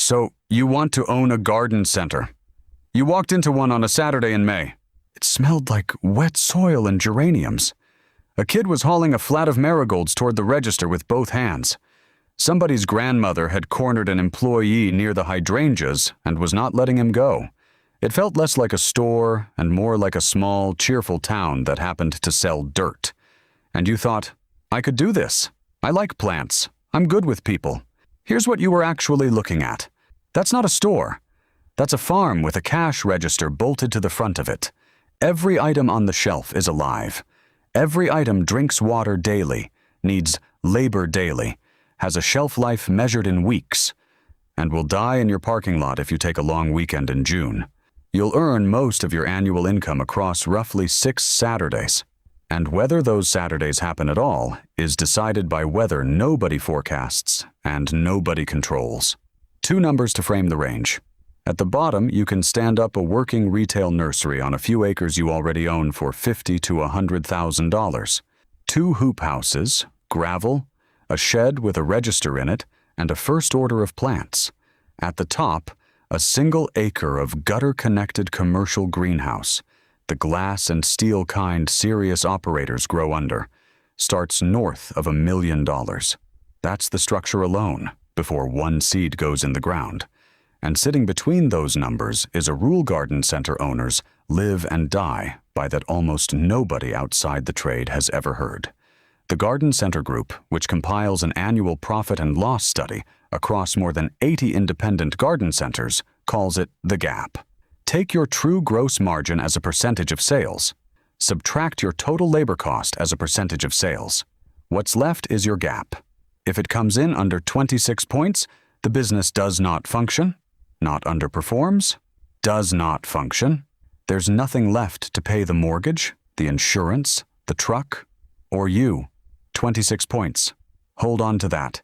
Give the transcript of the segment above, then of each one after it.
So, you want to own a garden center. You walked into one on a Saturday in May. It smelled like wet soil and geraniums. A kid was hauling a flat of marigolds toward the register with both hands. Somebody's grandmother had cornered an employee near the hydrangeas and was not letting him go. It felt less like a store and more like a small, cheerful town that happened to sell dirt. And you thought, I could do this. I like plants. I'm good with people. Here's what you were actually looking at. That's not a store. That's a farm with a cash register bolted to the front of it. Every item on the shelf is alive. Every item drinks water daily, needs labor daily, has a shelf life measured in weeks, and will die in your parking lot if you take a long weekend in June. You'll earn most of your annual income across roughly 6 Saturdays. And whether those Saturdays happen at all is decided by weather nobody forecasts and nobody controls. 2 numbers to frame the range. At the bottom, you can stand up a working retail nursery on a few acres you already own for $50,000 to $100,000. 2 hoop houses, gravel, a shed with a register in it, and a first order of plants. At the top, a single acre of gutter-connected commercial greenhouse. The glass and steel kind serious operators grow under. Starts north of $1 million. That's the structure alone, before 1 seed goes in the ground. And sitting between those numbers is a rural garden center owner's live and die by that almost nobody outside the trade has ever heard. The Garden Center Group, which compiles an annual profit and loss study across more than 80 independent garden centers, calls it the gap. Take your true gross margin as a percentage of sales. Subtract your total labor cost as a percentage of sales. What's left is your gap. If it comes in under 26 points, the business does not function, not underperforms, does not function. There's nothing left to pay the mortgage, the insurance, the truck, or you. 26 points. Hold on to that,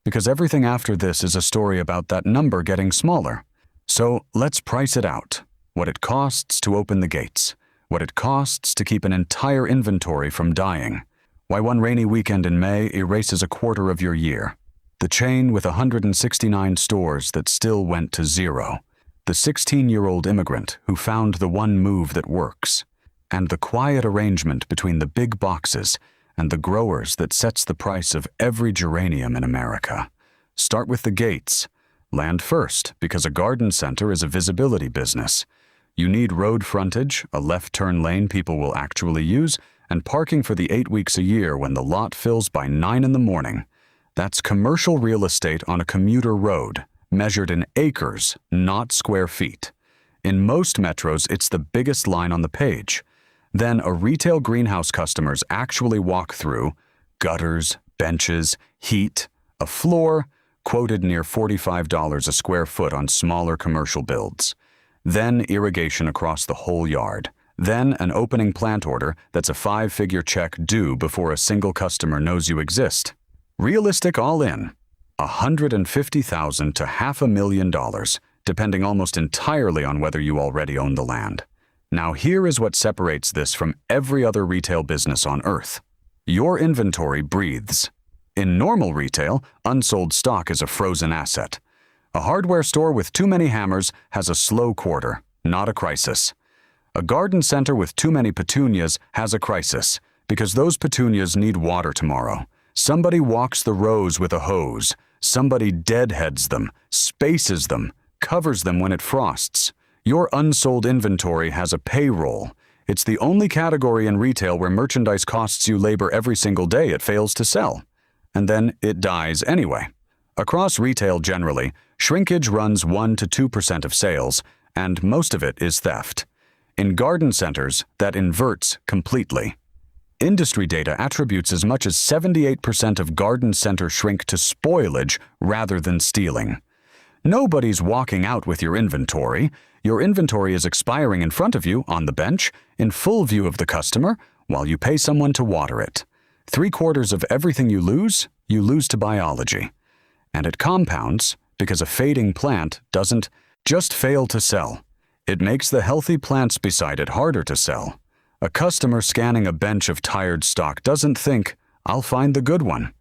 because everything after this is a story about that number getting smaller. So let's price it out. What it costs to open the gates. What it costs to keep an entire inventory from dying. Why one rainy weekend in May erases a quarter of your year. The chain with 169 stores that still went to zero. The 16-year-old immigrant who found the one move that works. And the quiet arrangement between the big boxes and the growers that sets the price of every geranium in America. Start with the gates. Land first, because a garden center is a visibility business. You need road frontage, a left turn lane people will actually use, and parking for the 8 weeks a year when the lot fills by 9 in the morning. That's commercial real estate on a commuter road, measured in acres, not square feet. In most metros, it's the biggest line on the page. Then a retail greenhouse customers actually walk through gutters, benches, heat, a floor, quoted near $45 a square foot on smaller commercial builds. Then irrigation across the whole yard. Then an opening plant order that's a 5-figure check due before a single customer knows you exist. Realistic all in, $150,000 to $500,000, depending almost entirely on whether you already own the land. Now here is what separates this from every other retail business on earth. Your inventory breathes. In normal retail, unsold stock is a frozen asset. A hardware store with too many hammers has a slow quarter, not a crisis. A garden center with too many petunias has a crisis, because those petunias need water tomorrow. Somebody walks the rows with a hose. Somebody deadheads them, spaces them, covers them when it frosts. Your unsold inventory has a payroll. It's the only category in retail where merchandise costs you labor every single day it fails to sell. And then it dies anyway. Across retail generally, shrinkage runs 1% to 2% of sales, and most of it is theft. In garden centers, that inverts completely. Industry data attributes as much as 78% of garden center shrink to spoilage rather than stealing. Nobody's walking out with your inventory. Your inventory is expiring in front of you on the bench, in full view of the customer, while you pay someone to water it. 3/4 of everything you lose to biology. And it compounds because a fading plant doesn't just fail to sell. It makes the healthy plants beside it harder to sell. A customer scanning a bench of tired stock doesn't think, I'll find the good one.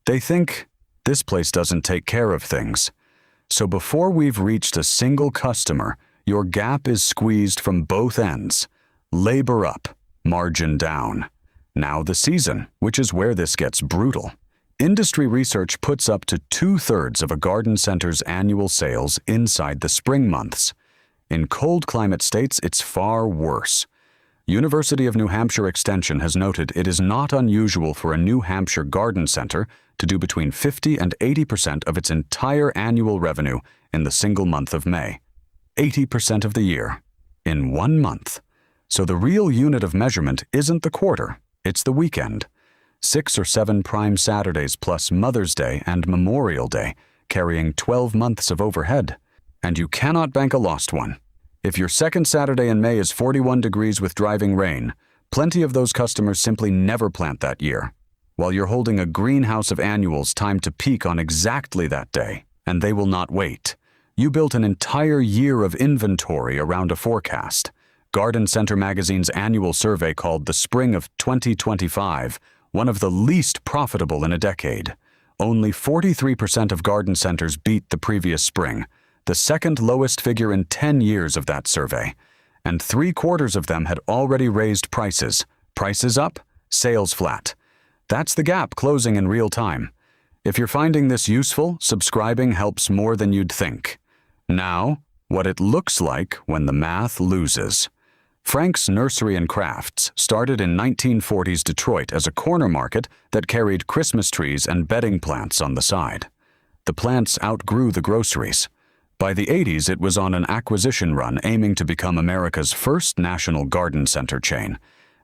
They think, this place doesn't take care of things. So before we've reached a single customer, your gap is squeezed from both ends. Labor up, margin down. Now the season, which is where this gets brutal. Industry research puts up to 2/3 of a garden center's annual sales inside the spring months. In cold climate states, it's far worse. University of New Hampshire Extension has noted it is not unusual for a New Hampshire garden center to do between 50 and 80% of its entire annual revenue in the single month of May. 80% of the year, in 1 month. So the real unit of measurement isn't the quarter, it's the weekend. 6 or 7 prime Saturdays plus Mother's Day and Memorial Day, carrying 12 months of overhead. And you cannot bank a lost one. If your second Saturday in May is 41 degrees with driving rain, plenty of those customers simply never plant that year, while you're holding a greenhouse of annuals timed to peak on exactly that day, and they will not wait. You built an entire year of inventory around a forecast. Garden Center Magazine's annual survey called the Spring of 2025 one of the least profitable in a decade. Only 43% of garden centers beat the previous spring, the second lowest figure in 10 years of that survey. And 3/4 of them had already raised prices. Prices up, sales flat. That's the gap closing in real time. If you're finding this useful, subscribing helps more than you'd think. Now, what it looks like when the math loses. Frank's Nursery and Crafts started in 1940s Detroit as a corner market that carried Christmas trees and bedding plants on the side. The plants outgrew the groceries. By the 80s, it was on an acquisition run aiming to become America's first national garden center chain.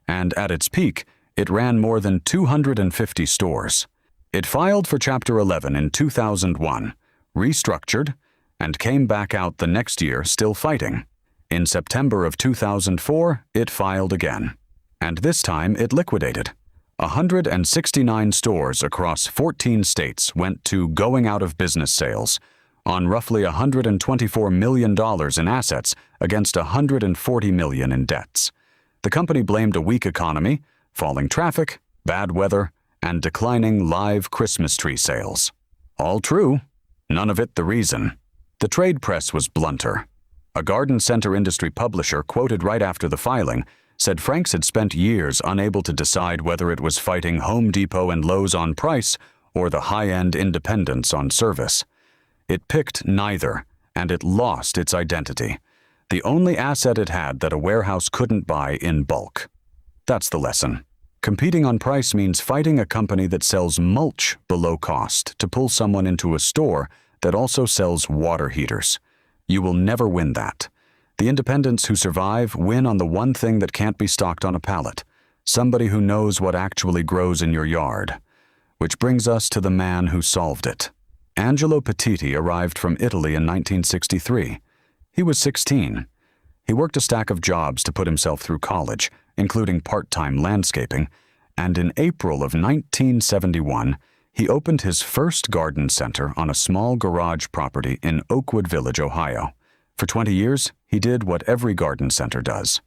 And at its peak, it ran more than 250 stores. It filed for Chapter 11 in 2001, restructured, and came back out the next year still fighting. In September of 2004, it filed again. And this time it liquidated. 169 stores across 14 states went to going out of business sales on roughly $124 million in assets against $140 million in debts. The company blamed a weak economy, falling traffic, bad weather, and declining live Christmas tree sales. All true, none of it the reason. The trade press was blunter. A garden center industry publisher quoted right after the filing said Frank's had spent years unable to decide whether it was fighting Home Depot and Lowe's on price or the high-end independents on service. It picked neither, and it lost its identity, the only asset it had that a warehouse couldn't buy in bulk. That's the lesson. Competing on price means fighting a company that sells mulch below cost to pull someone into a store that also sells water heaters. You will never win that. The independents who survive win on the one thing that can't be stocked on a pallet, somebody who knows what actually grows in your yard. Which brings us to the man who solved it. Angelo Petitti arrived from Italy in 1963. He was 16. He worked a stack of jobs to put himself through college, including part-time landscaping, and in April of 1971, he opened his first garden center on a small garage property in Oakwood Village, Ohio. For 20 years, he did what every garden center does.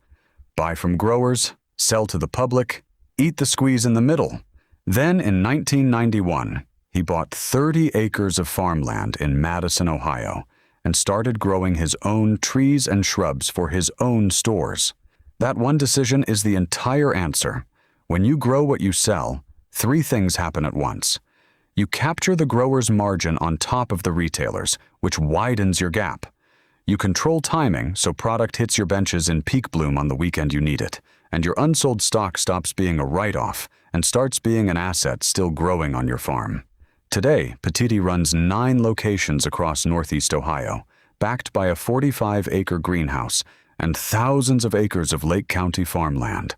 Buy from growers, sell to the public, eat the squeeze in the middle. Then in 1991, he bought 30 acres of farmland in Madison, Ohio, and started growing his own trees and shrubs for his own stores. That one decision is the entire answer. When you grow what you sell, 3 things happen at once. You capture the grower's margin on top of the retailer's, which widens your gap. You control timing so product hits your benches in peak bloom on the weekend you need it, and your unsold stock stops being a write-off and starts being an asset still growing on your farm. Today, Petitti runs 9 locations across Northeast Ohio, backed by a 45-acre greenhouse and thousands of acres of Lake County farmland.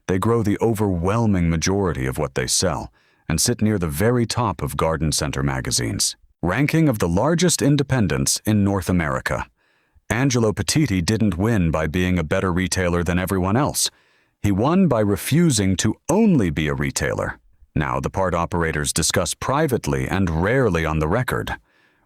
They grow the overwhelming majority of what they sell, and sit near the very top of Garden Center Magazine's ranking of the largest independents in North America. Angelo Petitti didn't win by being a better retailer than everyone else. He won by refusing to only be a retailer. Now the part operators discuss privately and rarely on the record.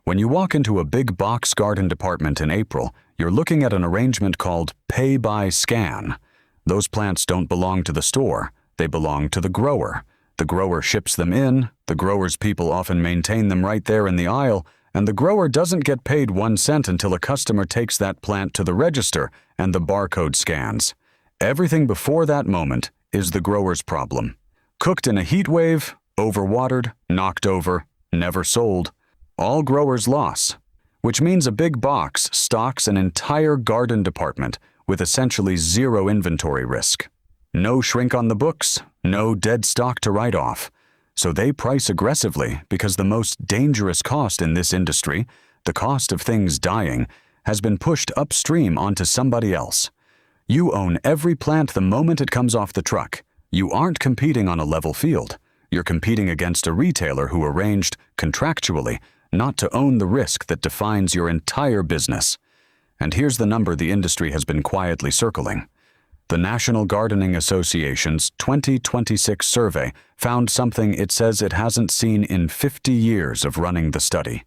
When you walk into a big box garden department in April, you're looking at an arrangement called pay by scan. Those plants don't belong to the store, they belong to the grower. The grower ships them in, the grower's people often maintain them right there in the aisle, and the grower doesn't get paid 1 cent until a customer takes that plant to the register and the barcode scans. Everything before that moment is the grower's problem. Cooked in a heat wave, overwatered, knocked over, never sold. All growers' loss, which means a big box stocks an entire garden department with essentially zero inventory risk. No shrink on the books, no dead stock to write off. So they price aggressively because the most dangerous cost in this industry, the cost of things dying, has been pushed upstream onto somebody else. You own every plant the moment it comes off the truck. You aren't competing on a level field. You're competing against a retailer who arranged, contractually, not to own the risk that defines your entire business. And here's the number the industry has been quietly circling. The National Gardening Association's 2026 survey found something it says it hasn't seen in 50 years of running the study.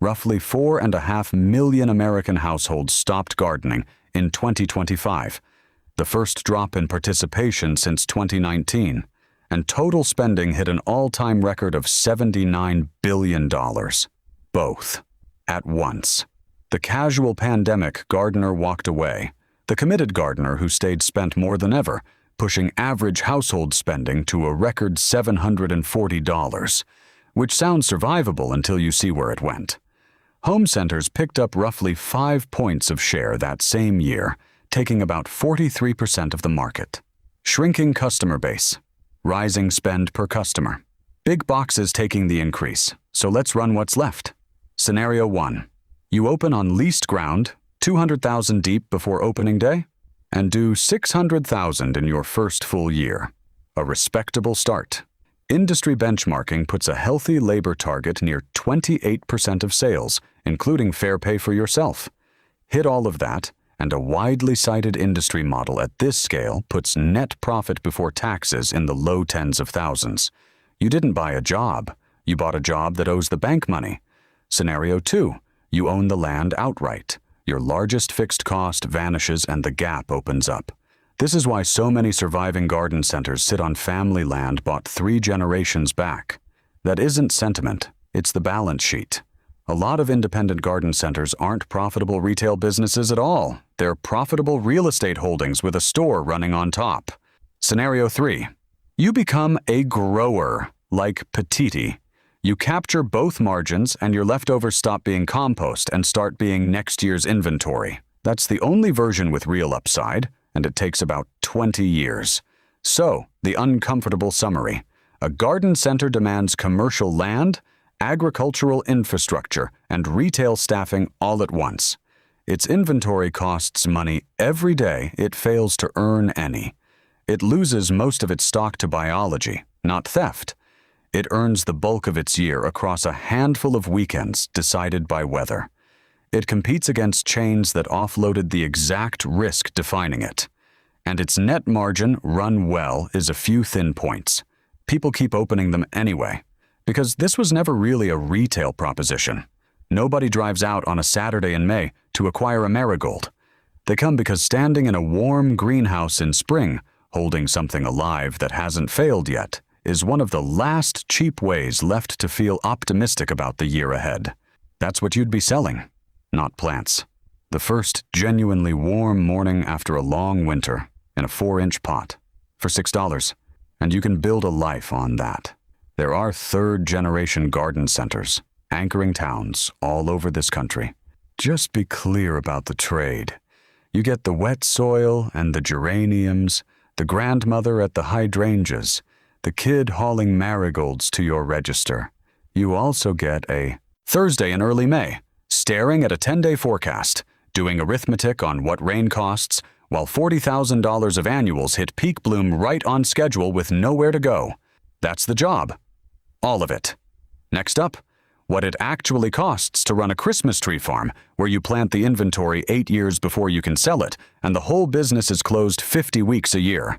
Roughly 4.5 million American households stopped gardening in 2025, the first drop in participation since 2019, and total spending hit an all-time record of $79 billion. Both, at once. The casual pandemic gardener walked away. The committed gardener who stayed spent more than ever, pushing average household spending to a record $740, which sounds survivable until you see where it went. Home centers picked up roughly 5 points of share that same year, taking about 43% of the market. Shrinking customer base. Rising spend per customer. Big boxes taking the increase, so let's run what's left. Scenario 1. You open on leased ground, 200,000 deep before opening day, and do 600,000 in your first full year. A respectable start. Industry benchmarking puts a healthy labor target near 28% of sales, including fair pay for yourself. Hit all of that, and a widely cited industry model at this scale puts net profit before taxes in the low tens of thousands. You didn't buy a job. You bought a job that owes the bank money. Scenario 2. You own the land outright. Your largest fixed cost vanishes and the gap opens up. This is why so many surviving garden centers sit on family land bought 3 generations back. That isn't sentiment, it's the balance sheet. A lot of independent garden centers aren't profitable retail businesses at all. They're profitable real estate holdings with a store running on top. Scenario 3. You become a grower, like Petitti. You capture both margins and your leftovers stop being compost and start being next year's inventory. That's the only version with real upside, and it takes about 20 years. So, the uncomfortable summary. A garden center demands commercial land, agricultural infrastructure, and retail staffing all at once. Its inventory costs money every day it fails to earn any. It loses most of its stock to biology, not theft. It earns the bulk of its year across a handful of weekends decided by weather. It competes against chains that offloaded the exact risk defining it. And its net margin, run well, is a few thin points. People keep opening them anyway, because this was never really a retail proposition. Nobody drives out on a Saturday in May to acquire a marigold. They come because standing in a warm greenhouse in spring, holding something alive that hasn't failed yet, is one of the last cheap ways left to feel optimistic about the year ahead. That's what you'd be selling, not plants. The first genuinely warm morning after a long winter in a 4-inch pot for $6, and you can build a life on that. There are third-generation garden centers anchoring towns all over this country. Just be clear about the trade. You get the wet soil and the geraniums, the grandmother at the hydrangeas, the kid hauling marigolds to your register. You also get a Thursday in early May, staring at a 10-day forecast, doing arithmetic on what rain costs, while $40,000 of annuals hit peak bloom right on schedule with nowhere to go. That's the job. All of it. Next up, what it actually costs to run a Christmas tree farm where you plant the inventory 8 years before you can sell it, and the whole business is closed 50 weeks a year.